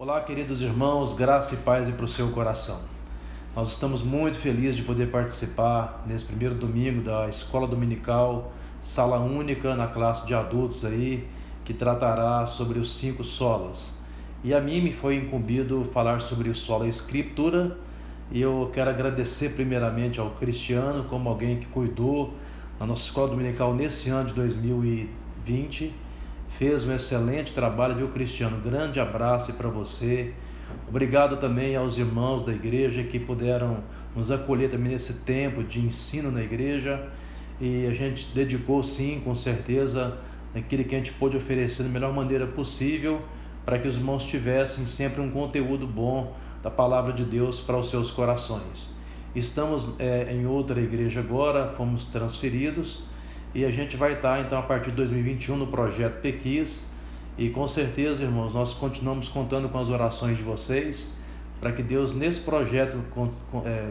Olá, queridos irmãos, graça e paz para o seu coração. Nós estamos muito felizes de poder participar nesse primeiro domingo da Escola Dominical, Sala Única na classe de adultos aí, que tratará sobre os 5 solas. E a mim me foi incumbido falar sobre o sola Escritura, e eu quero agradecer primeiramente ao Cristiano, como alguém que cuidou na nossa Escola Dominical nesse ano de 2020, fez um excelente trabalho, viu, Cristiano? Grande abraço para você. Obrigado também aos irmãos da igreja que puderam nos acolher também nesse tempo de ensino na igreja, e a gente dedicou sim, com certeza, naquilo que a gente pôde oferecer da melhor maneira possível, para que os irmãos tivessem sempre um conteúdo bom da palavra de Deus para os seus corações. Estamos em outra igreja agora, fomos transferidos, e a gente vai estar então a partir de 2021 no projeto Pequis, e com certeza, irmãos, nós continuamos contando com as orações de vocês, para que Deus nesse projeto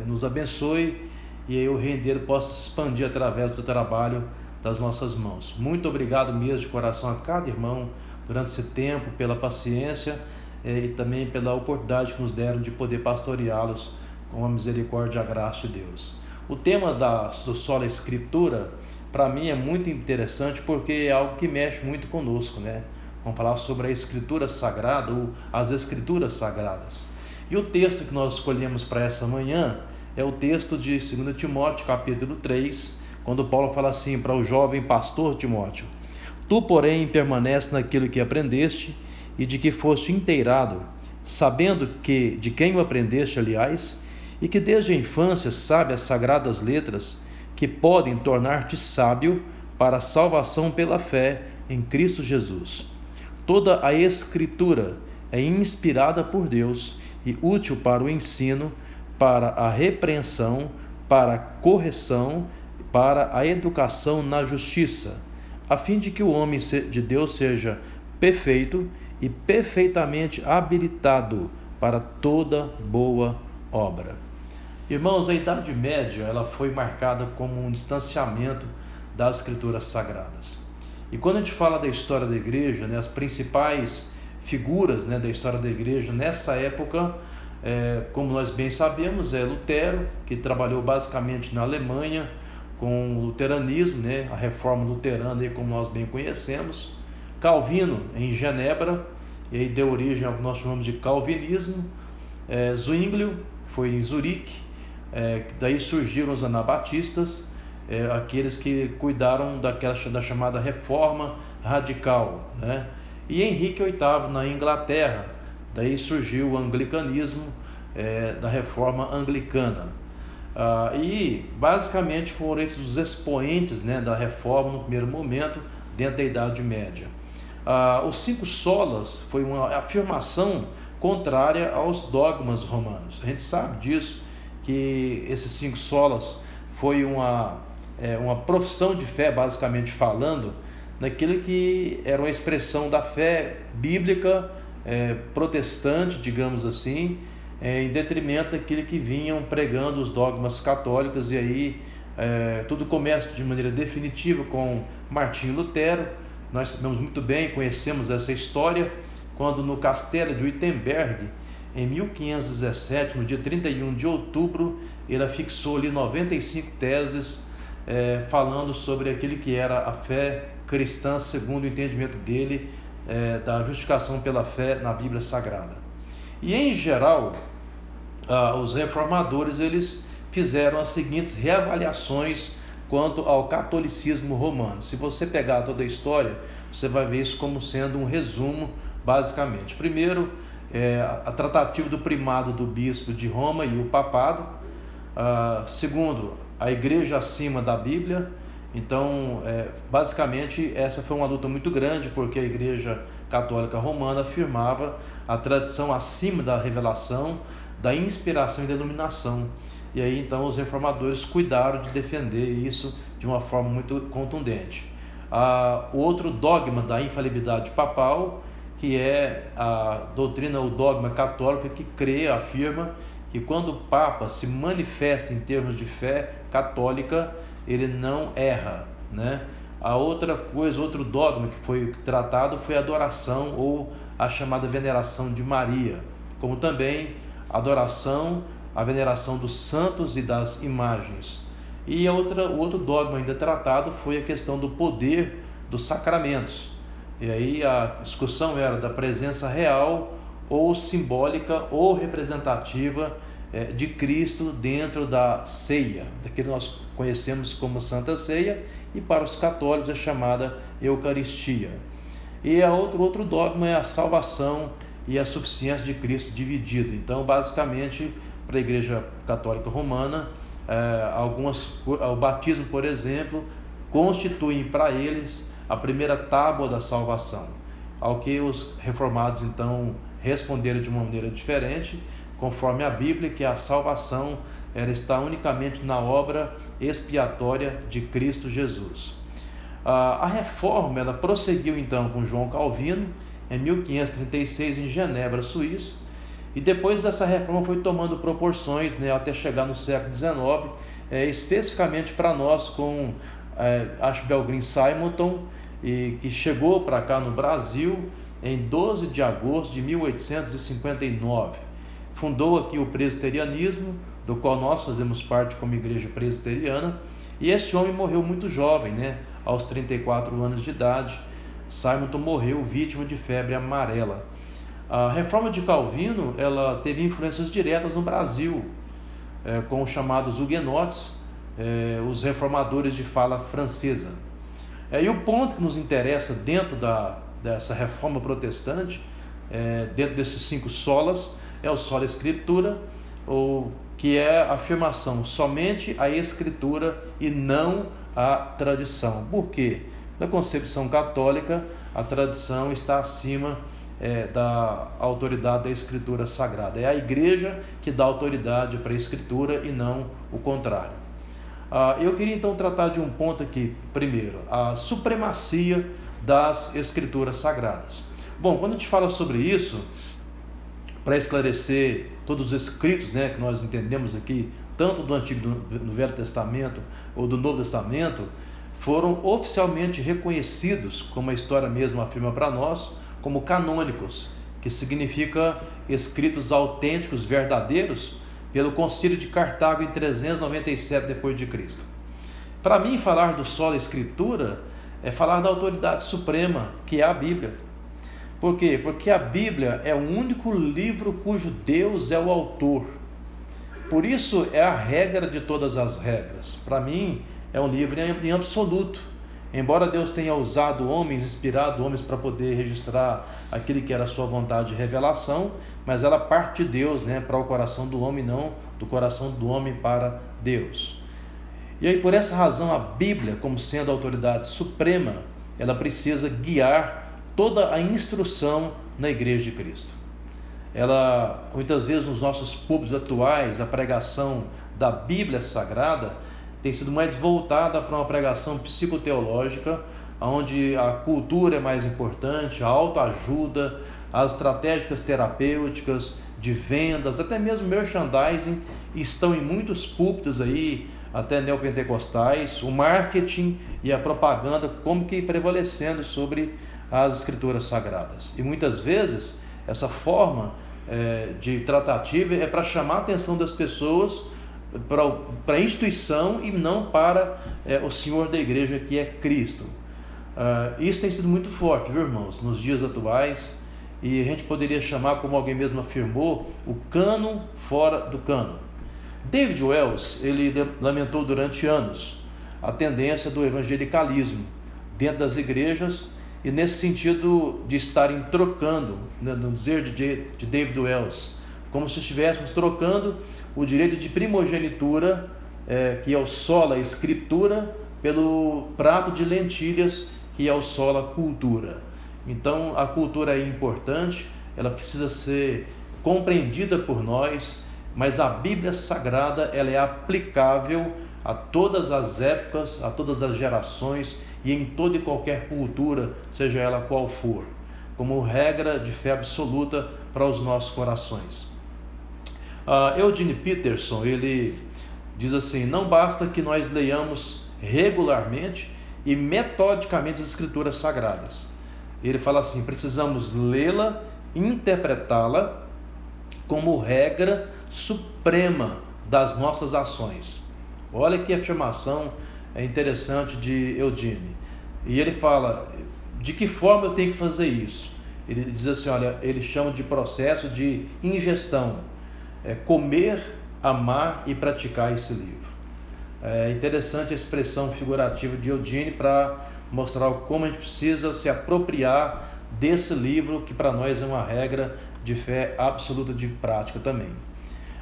nos abençoe, e aí o reino dele possa se expandir através do trabalho das nossas mãos. Muito obrigado mesmo de coração a cada irmão durante esse tempo, pela paciência e também pela oportunidade que nos deram de poder pastoreá-los com a misericórdia e a graça de Deus. O tema do Sola Escritura, para mim é muito interessante, porque é algo que mexe muito conosco, né? Vamos falar sobre a Escritura Sagrada, ou as Escrituras Sagradas. E o texto que nós escolhemos para essa manhã é o texto de 2 Timóteo, capítulo 3, quando Paulo fala assim para o jovem pastor Timóteo: Tu, porém, permanece naquilo que aprendeste e de que foste inteirado, sabendo que de quem o aprendeste, aliás, e que desde a infância sabe as sagradas letras, que podem tornar-te sábio para a salvação pela fé em Cristo Jesus. Toda a Escritura é inspirada por Deus e útil para o ensino, para a repreensão, para a correção, para a educação na justiça, a fim de que o homem de Deus seja perfeito e perfeitamente habilitado para toda boa obra. Irmãos, a Idade Média ela foi marcada como um distanciamento das Escrituras Sagradas. E quando a gente fala da história da igreja, né, as principais figuras, né, da história da igreja nessa época, como nós bem sabemos, é Lutero, que trabalhou basicamente na Alemanha com o luteranismo, né, a reforma luterana, como nós bem conhecemos. Calvino, em Genebra, e aí deu origem ao que nós chamamos de calvinismo. Zwinglio foi em Zurique. Daí surgiram os anabatistas, aqueles que cuidaram da chamada reforma radical, né? E Henrique VIII na Inglaterra, daí surgiu o anglicanismo, da reforma anglicana. E basicamente foram esses os expoentes, né, da reforma no primeiro momento, dentro da Idade Média. Os 5 solas foi uma afirmação contrária aos dogmas romanos. A gente sabe disso, que esses 5 solas foi uma profissão de fé, basicamente falando, naquilo que era uma expressão da fé bíblica protestante, digamos assim, em detrimento daquilo que vinham pregando os dogmas católicos. E aí tudo começa de maneira definitiva com Martinho Lutero. Nós sabemos muito bem, conhecemos essa história, quando no castelo de Wittenberg, em 1517, no dia 31 de outubro, ele afixou ali 95 teses falando sobre aquilo que era a fé cristã, segundo o entendimento dele, da justificação pela fé na Bíblia Sagrada. E em geral, os reformadores eles fizeram as seguintes reavaliações quanto ao catolicismo romano. Se você pegar toda a história, você vai ver isso como sendo um resumo, basicamente. Primeiro, a tratativa do primado do bispo de Roma e o papado. Segundo, a igreja acima da Bíblia. Então, basicamente, essa foi uma luta muito grande, porque a igreja católica romana afirmava a tradição acima da revelação, da inspiração e da iluminação. E aí, então, os reformadores cuidaram de defender isso de uma forma muito contundente. O outro dogma da infalibilidade papal, que é a doutrina, o dogma católico, que afirma que quando o Papa se manifesta em termos de fé católica, ele não erra, né? A outra coisa, outro dogma que foi tratado foi a adoração ou a chamada veneração de Maria, como também a adoração, a veneração dos santos e das imagens. E o outro dogma ainda tratado foi a questão do poder dos sacramentos. E aí a discussão era da presença real ou simbólica ou representativa de Cristo dentro da ceia, daquilo que nós conhecemos como Santa Ceia, e para os católicos é chamada Eucaristia. E outro dogma é a salvação e a suficiência de Cristo dividida. Então, basicamente, para a Igreja Católica Romana, o batismo, por exemplo, constituem para eles a primeira tábua da salvação, ao que os reformados então responderam de uma maneira diferente, conforme a Bíblia, que a salvação ela está unicamente na obra expiatória de Cristo Jesus. A reforma ela prosseguiu então com João Calvino em 1536 em Genebra, Suíça, e depois essa reforma foi tomando proporções, até chegar no século XIX, especificamente para nós com Archibald Green Simonton, que chegou para cá no Brasil em 12 de agosto de 1859. Fundou aqui o presbiterianismo, do qual nós fazemos parte como igreja presbiteriana, e esse homem morreu muito jovem, aos 34 anos de idade. Simonton morreu vítima de febre amarela. A reforma de Calvino ela teve influências diretas no Brasil, com os chamados huguenotes, os reformadores de fala francesa. E o ponto que nos interessa dentro dessa reforma protestante, dentro desses 5 solas, é o sola escritura, que é a afirmação somente a escritura e não a tradição. Por quê? Na concepção católica, a tradição está acima da autoridade da escritura sagrada. É a igreja que dá autoridade para a escritura e não o contrário. Eu queria então tratar de um ponto aqui, primeiro, a supremacia das escrituras sagradas. Bom, quando a gente fala sobre isso, para esclarecer todos os escritos que nós entendemos aqui, tanto do Antigo do Velho Testamento ou do Novo Testamento, foram oficialmente reconhecidos, como a história mesmo afirma para nós, como canônicos, que significa escritos autênticos, verdadeiros, pelo Concílio de Cartago em 397 d.C. Para mim, falar do sola escritura é falar da autoridade suprema, que é a Bíblia. Por quê? Porque a Bíblia é o único livro cujo Deus é o autor. Por isso é a regra de todas as regras. Para mim, é um livro em absoluto. Embora Deus tenha usado homens, inspirado homens para poder registrar aquilo que era a sua vontade de revelação, mas ela parte de Deus, para o coração do homem, não do coração do homem para Deus. E aí, por essa razão, a Bíblia, como sendo a autoridade suprema, ela precisa guiar toda a instrução na Igreja de Cristo. Ela, muitas vezes, nos nossos púlpitos atuais, a pregação da Bíblia Sagrada tem sido mais voltada para uma pregação psicoteológica, onde a cultura é mais importante, a autoajuda, as estratégicas terapêuticas, de vendas, até mesmo merchandising, estão em muitos púlpitos aí, até neopentecostais, o marketing e a propaganda como que prevalecendo sobre as escrituras sagradas. E muitas vezes essa forma de tratativa é para chamar a atenção das pessoas para a instituição e não para o Senhor da igreja, que é Cristo. Isso tem sido muito forte, viu, irmãos, nos dias atuais, e a gente poderia chamar, como alguém mesmo afirmou, o cânon fora do cânon. David Wells, ele lamentou durante anos a tendência do evangelicalismo dentro das igrejas, e nesse sentido de estarem trocando, no dizer de David Wells, como se estivéssemos trocando o direito de primogenitura, que é o sola escritura, pelo prato de lentilhas, que é o sola cultura. Então a cultura é importante, ela precisa ser compreendida por nós, mas a Bíblia Sagrada ela é aplicável a todas as épocas, a todas as gerações e em toda e qualquer cultura, seja ela qual for, como regra de fé absoluta para os nossos corações. Eugene Peterson, ele diz assim: não basta que nós leiamos regularmente e metodicamente as Escrituras Sagradas. Ele fala assim: precisamos lê-la, interpretá-la como regra suprema das nossas ações. Olha que afirmação interessante de Eugene. E ele fala: de que forma eu tenho que fazer isso? Ele diz assim, olha, ele chama de processo de ingestão. Comer, amar e praticar esse livro. É interessante a expressão figurativa de Eugene para mostrar como a gente precisa se apropriar desse livro, que para nós é uma regra de fé absoluta, de prática também.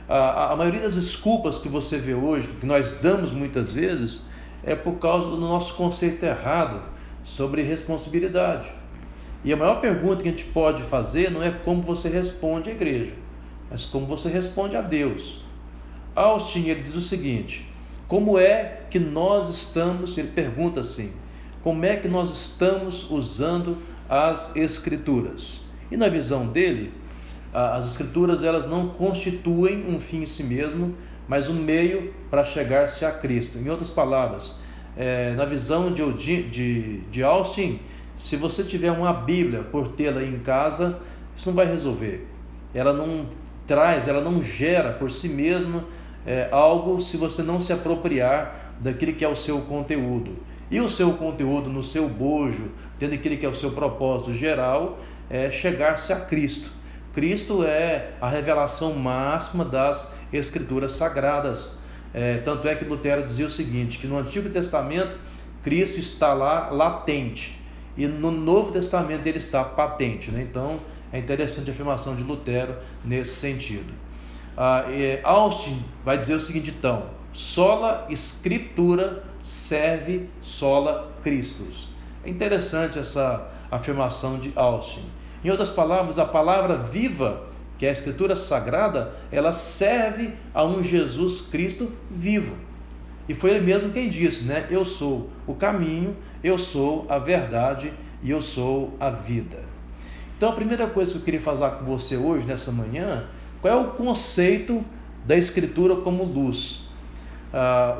A maioria das desculpas que você vê hoje, que nós damos muitas vezes, é por causa do nosso conceito errado sobre responsabilidade. E a maior pergunta que a gente pode fazer não é como você responde à igreja, mas como você responde a Deus. Austin, ele diz o seguinte: como é que nós estamos, ele pergunta assim, como é que nós estamos usando as Escrituras? E na visão dele, as Escrituras, elas não constituem um fim em si mesmo, mas um meio para chegar-se a Cristo. Em outras palavras, na visão de Austin, se você tiver uma Bíblia por tê-la em casa, isso não vai resolver. Ela não gera por si mesma algo se você não se apropriar daquilo que é o seu conteúdo. E o seu conteúdo no seu bojo, tendo aquilo que é o seu propósito geral, é chegar-se a Cristo. Cristo é a revelação máxima das Escrituras Sagradas. Tanto é que Lutero dizia o seguinte, que no Antigo Testamento Cristo está lá latente, e no Novo Testamento ele está patente, né? Então é interessante a afirmação de Lutero nesse sentido. Austin vai dizer o seguinte então: sola Scriptura serve sola Christus. É interessante essa afirmação de Austin. Em outras palavras, a palavra viva, que é a Escritura Sagrada, ela serve a um Jesus Cristo vivo. E foi ele mesmo quem disse, né? Eu sou o caminho, eu sou a verdade e eu sou a vida. Então a primeira coisa que eu queria falar com você hoje, nessa manhã, qual é o conceito da Escritura como luz?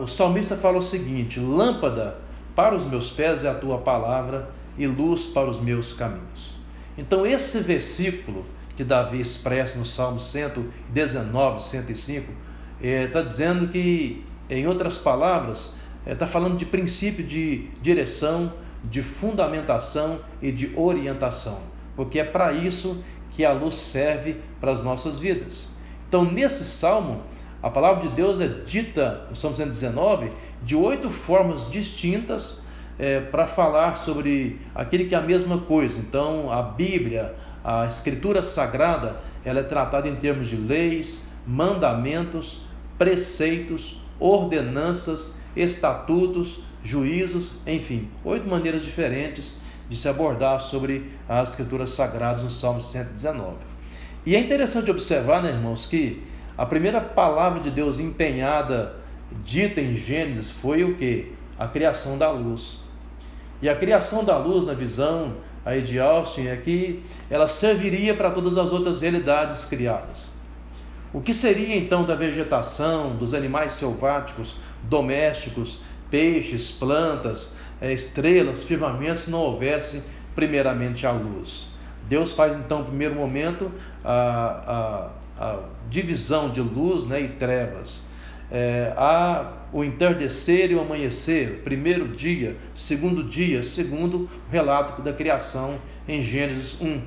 O salmista fala o seguinte: lâmpada para os meus pés é a tua palavra e luz para os meus caminhos. Então esse versículo que Davi expressa no Salmo 119, 105, está dizendo que, em outras palavras, está falando de princípio de direção, de fundamentação e de orientação, porque é para isso que a luz serve para as nossas vidas. Então, nesse salmo, a palavra de Deus é dita, no Salmo 119, de 8 formas distintas para falar sobre aquele que é a mesma coisa. Então, a Bíblia, a Escritura Sagrada, ela é tratada em termos de leis, mandamentos, preceitos, ordenanças, estatutos, juízos, enfim, 8 maneiras diferentes de se abordar sobre as Escrituras Sagradas no Salmo 119. E é interessante observar, né, irmãos, que a primeira palavra de Deus empenhada, dita em Gênesis, foi o quê? A criação da luz. E a criação da luz, na visão aí de Austin, é que ela serviria para todas as outras realidades criadas. O que seria então da vegetação, dos animais selváticos, domésticos, peixes, plantas, estrelas, firmamentos, se não houvesse primeiramente a luz? Deus faz então, no primeiro momento, a divisão de luz, né, e trevas. Há o entardecer e o amanhecer, primeiro dia, segundo o relato da criação em Gênesis 1.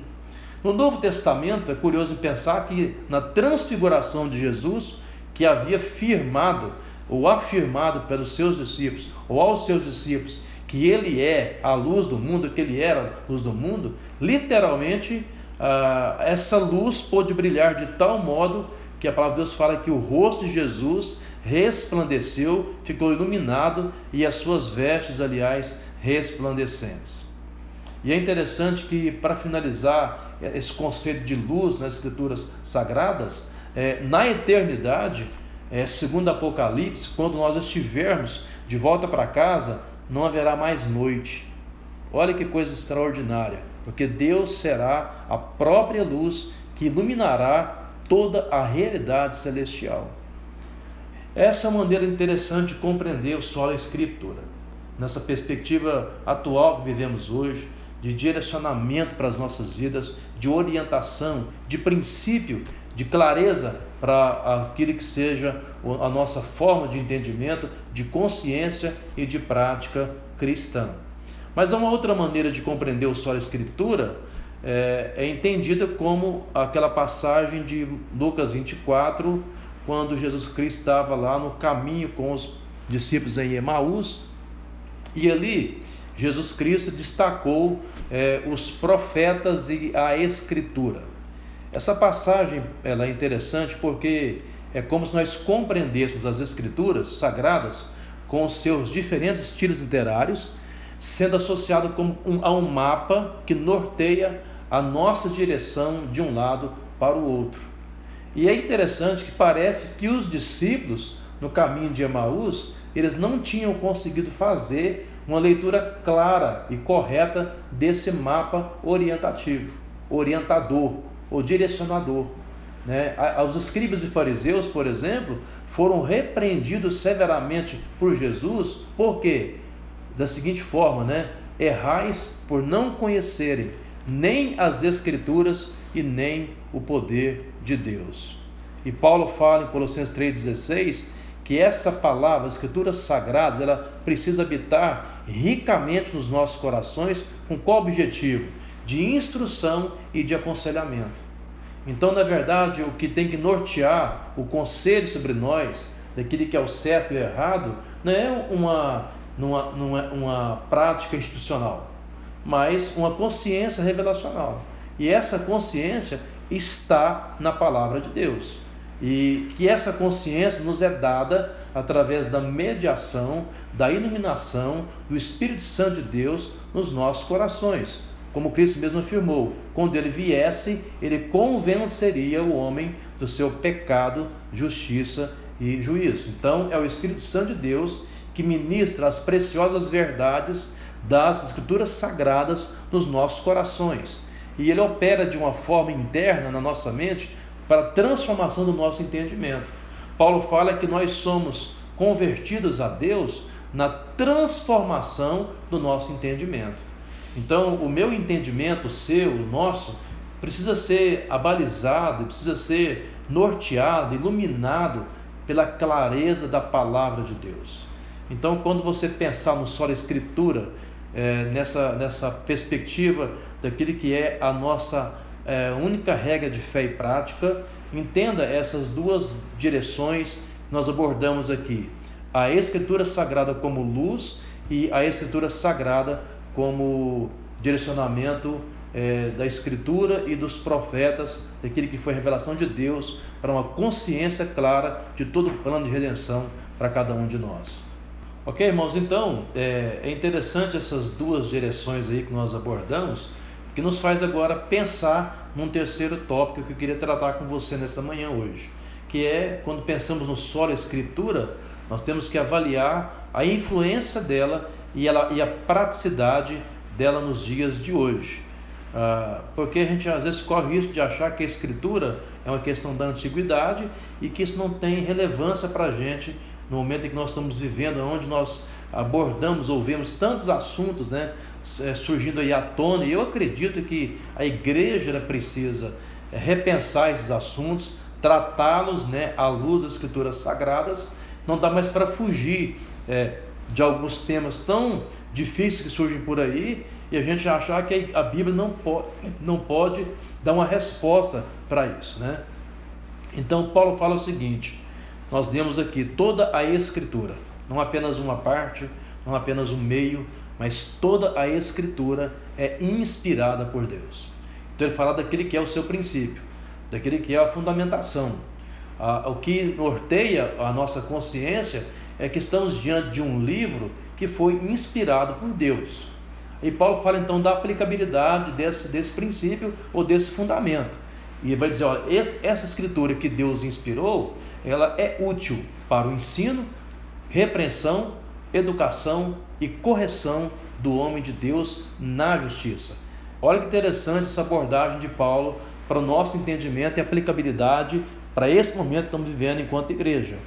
No Novo Testamento, é curioso pensar que na transfiguração de Jesus, que havia firmado ou afirmado pelos seus discípulos, ou aos seus discípulos, que ele é a luz do mundo, que ele era a luz do mundo, literalmente essa luz pôde brilhar de tal modo que a palavra de Deus fala que o rosto de Jesus resplandeceu, ficou iluminado, e as suas vestes, aliás, resplandecentes. E é interessante que, para finalizar esse conceito de luz nas Escrituras Sagradas, na eternidade, segundo Apocalipse, quando nós estivermos de volta para casa, não haverá mais noite. Olha que coisa extraordinária, porque Deus será a própria luz que iluminará toda a realidade celestial. Essa é uma maneira interessante de compreender o sola Escritura. nessa perspectiva atual que vivemos hoje, de direcionamento para as nossas vidas, de orientação, de princípio, de clareza para aquilo que seja a nossa forma de entendimento, de consciência e de prática cristã. Mas há uma outra maneira de compreender o Sola Escritura, é entendida como aquela passagem de Lucas 24, quando Jesus Cristo estava lá no caminho com os discípulos em Emaús, e ali Jesus Cristo destacou os profetas e a Escritura. Essa passagem ela é interessante porque é como se nós compreendêssemos as Escrituras Sagradas com os seus diferentes estilos literários, sendo associado a um mapa que norteia a nossa direção de um lado para o outro. E é interessante que parece que os discípulos, no caminho de Emaús, eles não tinham conseguido fazer uma leitura clara e correta desse mapa orientativo, orientador ou direcionador. Os escribas e fariseus, por exemplo, foram repreendidos severamente por Jesus, porque da seguinte forma, errais por não conhecerem nem as Escrituras e nem o poder de Deus. E Paulo fala em Colossenses 3,16 que essa palavra, as Escrituras Sagradas, ela precisa habitar ricamente nos nossos corações, com qual objetivo? De instrução e de aconselhamento. Então, na verdade, o que tem que nortear o conselho sobre nós, daquilo que é o certo e o errado, não é uma prática institucional, mas uma consciência revelacional. E essa consciência está na palavra de Deus. E que essa consciência nos é dada através da mediação, da iluminação do Espírito Santo de Deus nos nossos corações. Como Cristo mesmo afirmou, quando ele viesse, ele convenceria o homem do seu pecado, justiça e juízo. Então, é o Espírito Santo de Deus que ministra as preciosas verdades das Escrituras Sagradas nos nossos corações. E ele opera de uma forma interna na nossa mente para a transformação do nosso entendimento. Paulo fala que nós somos convertidos a Deus na transformação do nosso entendimento. Então, o meu entendimento, o seu, o nosso, precisa ser abalizado, precisa ser norteado, iluminado pela clareza da palavra de Deus. Então, quando você pensar no Sola Escritura, nessa perspectiva daquilo que é a nossa única regra de fé e prática, entenda essas duas direções que nós abordamos aqui: a Escritura Sagrada como luz e a Escritura Sagrada como direcionamento da Escritura e dos profetas, daquilo que foi a revelação de Deus, para uma consciência clara de todo o plano de redenção para cada um de nós. Ok, irmãos? Então, é interessante essas duas direções aí que nós abordamos, que nos faz agora pensar num terceiro tópico que eu queria tratar com você nessa manhã hoje, que é, quando pensamos no Sola Escritura, nós temos que avaliar a influência dela e a praticidade dela nos dias de hoje. Porque a gente às vezes corre o risco de achar que a Escritura é uma questão da antiguidade e que isso não tem relevância para a gente no momento em que nós estamos vivendo, onde nós abordamos ou vemos tantos assuntos surgindo aí à tona. E eu acredito que a igreja precisa repensar esses assuntos, tratá-los à luz das Escrituras Sagradas. Não dá mais para fugir de alguns temas tão difíceis que surgem por aí e a gente achar que a Bíblia não pode dar uma resposta para isso, Então Paulo fala o seguinte: nós lemos aqui toda a Escritura, não apenas uma parte, não apenas um meio, mas toda a Escritura é inspirada por Deus. Então ele fala daquele que é o seu princípio, daquele que é a fundamentação. O que norteia a nossa consciência é que estamos diante de um livro que foi inspirado por Deus. E Paulo fala então da aplicabilidade desse princípio ou desse fundamento. E ele vai dizer, olha, essa escritura que Deus inspirou, ela é útil para o ensino, repreensão, educação e correção do homem de Deus na justiça. Olha que interessante essa abordagem de Paulo para o nosso entendimento e aplicabilidade para esse momento que estamos vivendo enquanto igreja.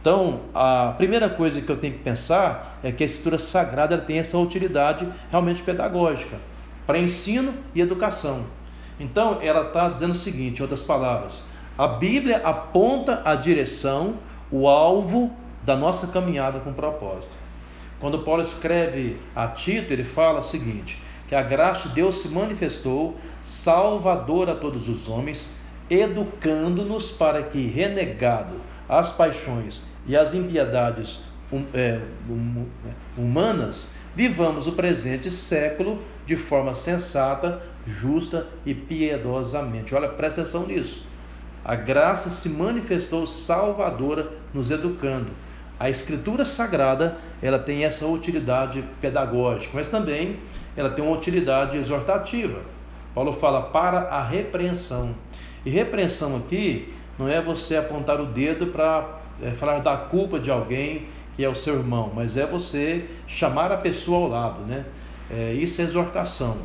Então, a primeira coisa que eu tenho que pensar é que a Escritura Sagrada ela tem essa utilidade realmente pedagógica, para ensino e educação. Então, ela está dizendo o seguinte, em outras palavras, a Bíblia aponta a direção, o alvo da nossa caminhada com propósito. Quando Paulo escreve a Tito, ele fala o seguinte, que a graça de Deus se manifestou, salvadora a todos os homens, educando-nos para que, renegado as paixões e as impiedades humanas, vivamos o presente século de forma sensata, justa e piedosamente. Olha, presta atenção nisso. A graça se manifestou salvadora, nos educando. A Escritura Sagrada, ela tem essa utilidade pedagógica, mas também ela tem uma utilidade exortativa. Paulo fala para a repreensão. E repreensão aqui não é você apontar o dedo para falar da culpa de alguém que é o seu irmão, mas é você chamar a pessoa ao lado, né? Isso é exortação.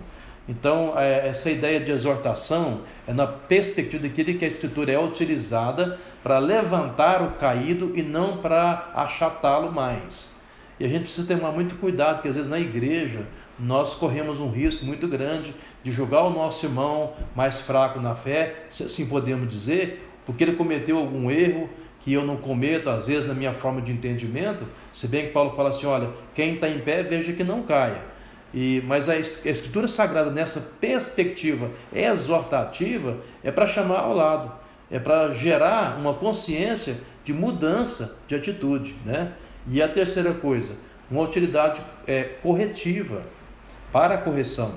Então, essa ideia de exortação é na perspectiva daquilo que a Escritura é utilizada para levantar o caído e não para achatá-lo mais. E a gente precisa tomar muito cuidado, porque às vezes na igreja nós corremos um risco muito grande de julgar o nosso irmão mais fraco na fé, se assim podemos dizer, porque ele cometeu algum erro que eu não cometo, às vezes, na minha forma de entendimento, se bem que Paulo fala assim, olha, quem está em pé, veja que não caia. Mas a Escritura Sagrada, nessa perspectiva exortativa, é para chamar ao lado, é para gerar uma consciência de mudança de atitude, né? E a terceira coisa, uma utilidade corretiva, para a correção.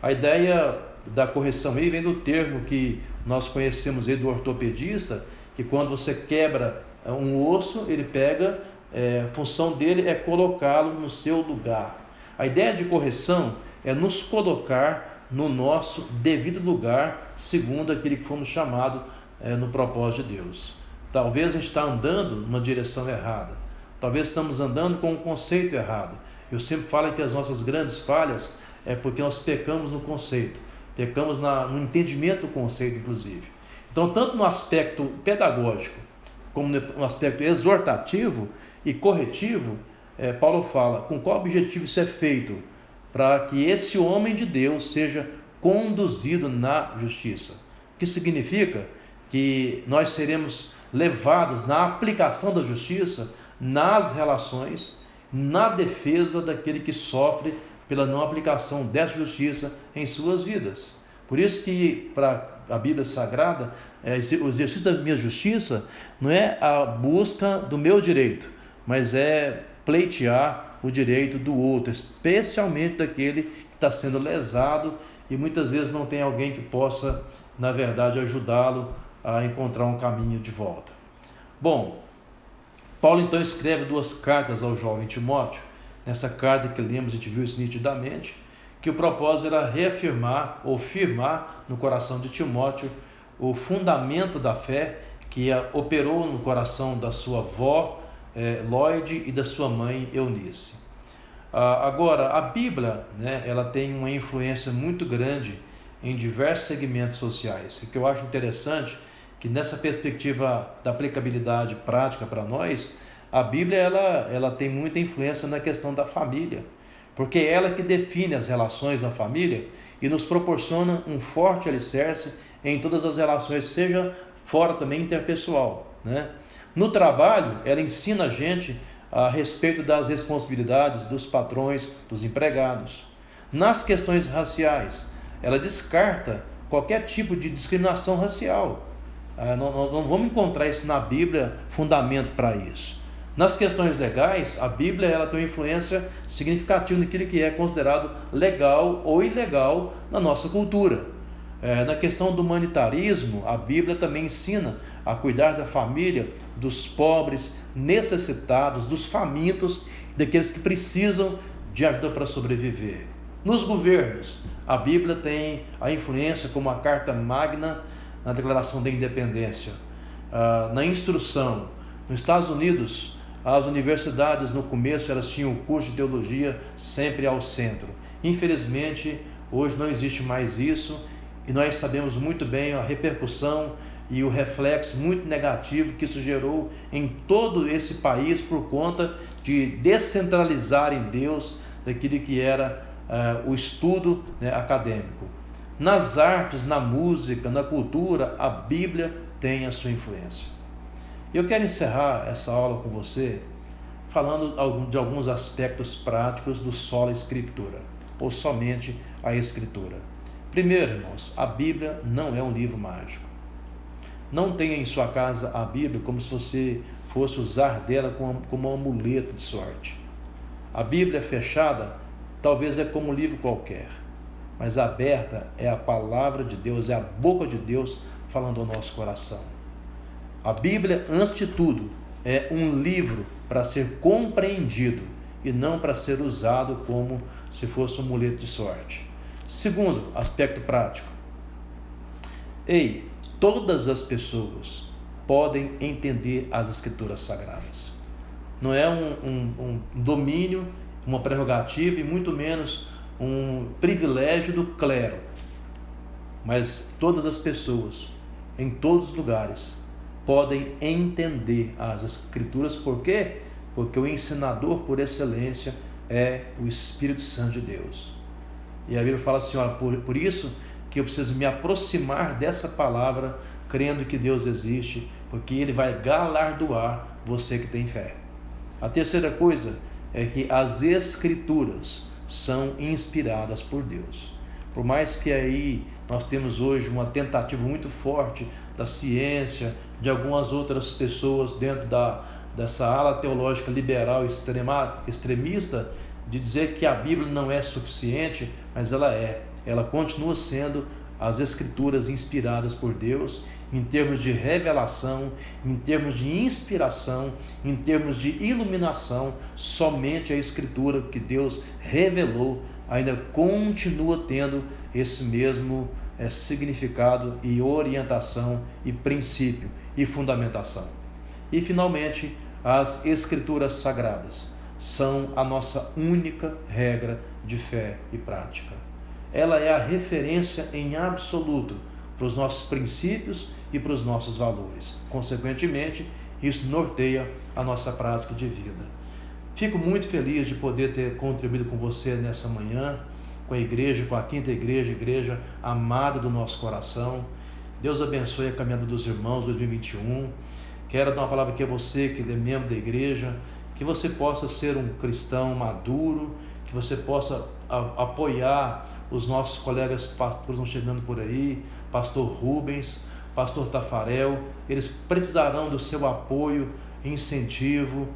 A ideia da correção aí vem do termo que nós conhecemos aí do ortopedista, que quando você quebra um osso, ele pega, a função dele é colocá-lo no seu lugar. A ideia de correção é nos colocar no nosso devido lugar, segundo aquele que fomos chamados no propósito de Deus. Talvez a gente está andando numa direção errada, talvez estamos andando com um conceito errado. Eu sempre falo que as nossas grandes falhas é porque nós pecamos no conceito, pecamos no entendimento do conceito, inclusive. Então, tanto no aspecto pedagógico, como no aspecto exortativo e corretivo, Paulo fala com qual objetivo isso é feito, para que esse homem de Deus seja conduzido na justiça. O que significa que nós seremos levados na aplicação da justiça, nas relações, na defesa daquele que sofre pela não aplicação dessa justiça em suas vidas. Por isso que para a Bíblia Sagrada, o exercício da minha justiça não é a busca do meu direito, mas é pleitear o direito do outro, especialmente daquele que está sendo lesado e muitas vezes não tem alguém que possa, na verdade, ajudá-lo a encontrar um caminho de volta. Bom, Paulo então escreve 2 cartas ao jovem Timóteo. Nessa carta que lemos, a gente viu isso nitidamente, que o propósito era reafirmar ou firmar no coração de Timóteo o fundamento da fé que operou no coração da sua avó, Lloyd, e da sua mãe, Eunice. Agora, a Bíblia, né, ela tem uma influência muito grande em diversos segmentos sociais. O que eu acho interessante que nessa perspectiva da aplicabilidade prática para nós, a Bíblia ela tem muita influência na questão da família, porque é ela que define as relações da família e nos proporciona um forte alicerce em todas as relações, seja fora também interpessoal, né? No trabalho, ela ensina a gente a respeito das responsabilidades dos patrões, dos empregados. Nas questões raciais, ela descarta qualquer tipo de discriminação racial. Não vamos encontrar isso na Bíblia, fundamento para isso. Nas questões legais, a Bíblia ela tem uma influência significativa naquilo que é considerado legal ou ilegal na nossa cultura. Na questão do humanitarismo, a Bíblia também ensina a cuidar da família, dos pobres, necessitados, dos famintos, daqueles que precisam de ajuda para sobreviver. Nos governos, a Bíblia tem a influência como a carta magna na Declaração da Independência. Na instrução, nos Estados Unidos, as universidades no começo elas tinham o curso de teologia sempre ao centro. Infelizmente, hoje não existe mais isso e nós sabemos muito bem a repercussão e o reflexo muito negativo que isso gerou em todo esse país por conta de descentralizar em Deus daquilo que era o estudo, né, acadêmico. Nas artes, na música, na cultura, a Bíblia tem a sua influência. Eu quero encerrar essa aula com você falando de alguns aspectos práticos do sola Escritura, ou somente a Escritura. Primeiro, irmãos, a Bíblia não é um livro mágico. Não tenha em sua casa a Bíblia como se você fosse usar dela como um amuleto de sorte. A Bíblia fechada talvez é como um livro qualquer, mas aberta é a palavra de Deus, é a boca de Deus falando ao nosso coração. A Bíblia, antes de tudo, é um livro para ser compreendido e não para ser usado como se fosse um amuleto de sorte. Segundo aspecto prático. Todas as pessoas podem entender as Escrituras Sagradas. Não é um domínio, uma prerrogativa e muito menos um privilégio do clero. Mas todas as pessoas, em todos os lugares, podem entender as Escrituras. Por quê? Porque o ensinador por excelência é o Espírito Santo de Deus. E a Bíblia fala assim, por isso que eu preciso me aproximar dessa palavra, crendo que Deus existe, porque Ele vai galardoar você que tem fé. A terceira coisa é que as Escrituras são inspiradas por Deus. Por mais que aí nós temos hoje uma tentativa muito forte da ciência, de algumas outras pessoas dentro dessa ala teológica liberal extremista, de dizer que a Bíblia não é suficiente, mas ela é. Ela continua sendo as Escrituras inspiradas por Deus, em termos de revelação, em termos de inspiração, em termos de iluminação. Somente a Escritura que Deus revelou ainda continua tendo esse mesmo significado e orientação e princípio e fundamentação. E finalmente, as Escrituras Sagradas são a nossa única regra de fé e prática. Ela é a referência em absoluto para os nossos princípios e para os nossos valores. Consequentemente, isso norteia a nossa prática de vida. Fico muito feliz de poder ter contribuído com você nessa manhã, com a igreja, com a quinta igreja, igreja amada do nosso coração. Deus abençoe a caminhada dos irmãos 2021. Quero dar uma palavra aqui a você que é membro da igreja, que você possa ser um cristão maduro, que você possa apoiar os nossos colegas pastores que estão chegando por aí, pastor Rubens, pastor Tafarel. Eles precisarão do seu apoio, incentivo,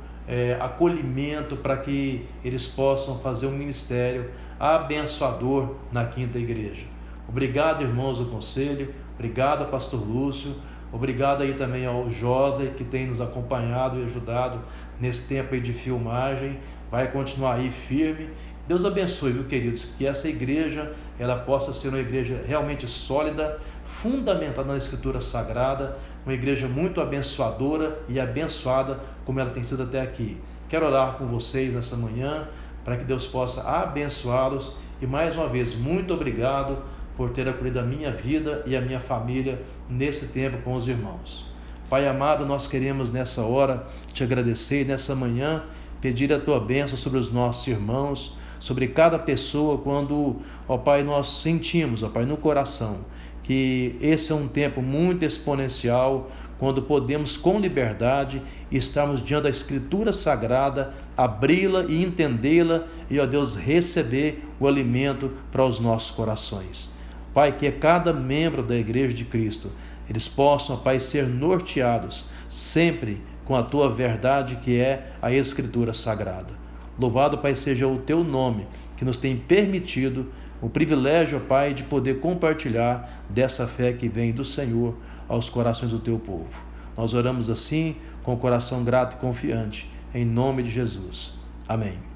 acolhimento para que eles possam fazer um ministério abençoador na quinta igreja. Obrigado, irmãos do conselho, obrigado ao pastor Lúcio, obrigado aí também ao Josley, que tem nos acompanhado e ajudado nesse tempo aí de filmagem. Vai continuar aí firme. Deus abençoe, viu, queridos, que essa igreja ela possa ser uma igreja realmente sólida, fundamentada na Escritura Sagrada, uma igreja muito abençoadora e abençoada como ela tem sido até aqui. Quero orar com vocês nessa manhã para que Deus possa abençoá-los e mais uma vez, muito obrigado por ter acolhido a minha vida e a minha família nesse tempo com os irmãos. Pai amado, nós queremos nessa hora te agradecer e nessa manhã pedir a tua bênção sobre os nossos irmãos, sobre cada pessoa, quando, ó Pai, nós sentimos, ó Pai, no coração, que esse é um tempo muito exponencial, quando podemos com liberdade estarmos diante da Escritura Sagrada, abri-la e entendê-la e, ó Deus, receber o alimento para os nossos corações. Pai, que cada membro da Igreja de Cristo, eles possam, ó Pai, ser norteados sempre com a Tua verdade, que é a Escritura Sagrada. Louvado, Pai, seja o Teu nome, que nos tem permitido o privilégio, ó Pai, de poder compartilhar dessa fé que vem do Senhor aos corações do Teu povo. Nós oramos assim, com o coração grato e confiante, em nome de Jesus. Amém.